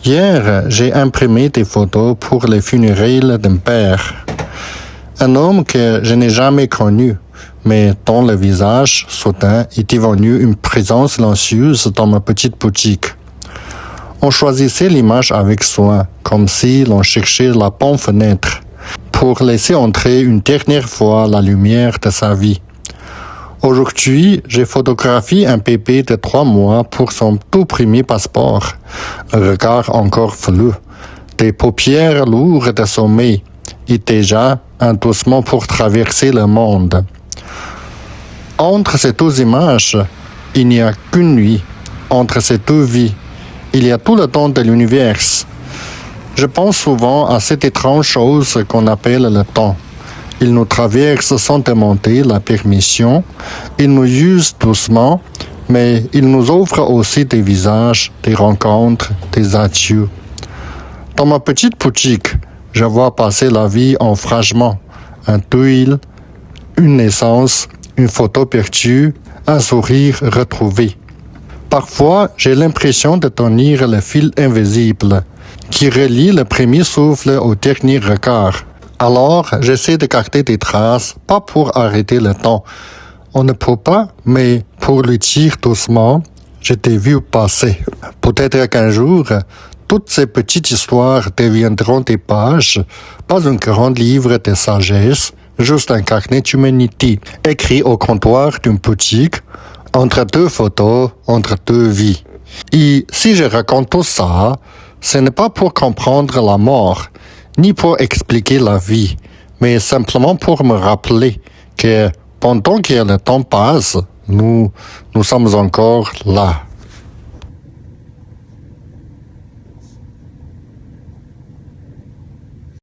Hier, j'ai imprimé des photos pour les funérailles d'un père. Un homme que je n'ai jamais connu, mais dont le visage, soudain, est devenu une présence silencieuse dans ma petite boutique. On choisissait l'image avec soin, comme si l'on cherchait la bonne fenêtre, pour laisser entrer une dernière fois la lumière de sa vie. Aujourd'hui, j'ai photographié un bébé de 3 mois pour son tout premier passeport. Un regard encore flou, des paupières lourdes de sommeil et déjà un doucement pour traverser le monde. Entre ces deux images, il n'y a qu'une nuit. Entre ces deux vies, il y a tout le temps de l'univers. Je pense souvent à cette étrange chose qu'on appelle le temps. Il nous traverse sans demander la permission, il nous use doucement, mais il nous offre aussi des visages, des rencontres, des adieux. Dans ma petite boutique, je vois passer la vie en fragments, un tuile, une naissance, une photo perdue, un sourire retrouvé. Parfois, j'ai l'impression de tenir le fil invisible qui relie le premier souffle au dernier regard. Alors, j'essaie de garder des traces, pas pour arrêter le temps. On ne peut pas, mais pour lui dire doucement, je t'ai vu passer. Peut-être qu'un jour, toutes ces petites histoires deviendront des pages, pas un grand livre de sagesse, juste un carnet d'humanité, écrit au comptoir d'une boutique, entre deux photos, entre deux vies. Et si je raconte tout ça, ce n'est pas pour comprendre la mort, ni pour expliquer la vie, mais simplement pour me rappeler que pendant que le temps passe, nous sommes encore là.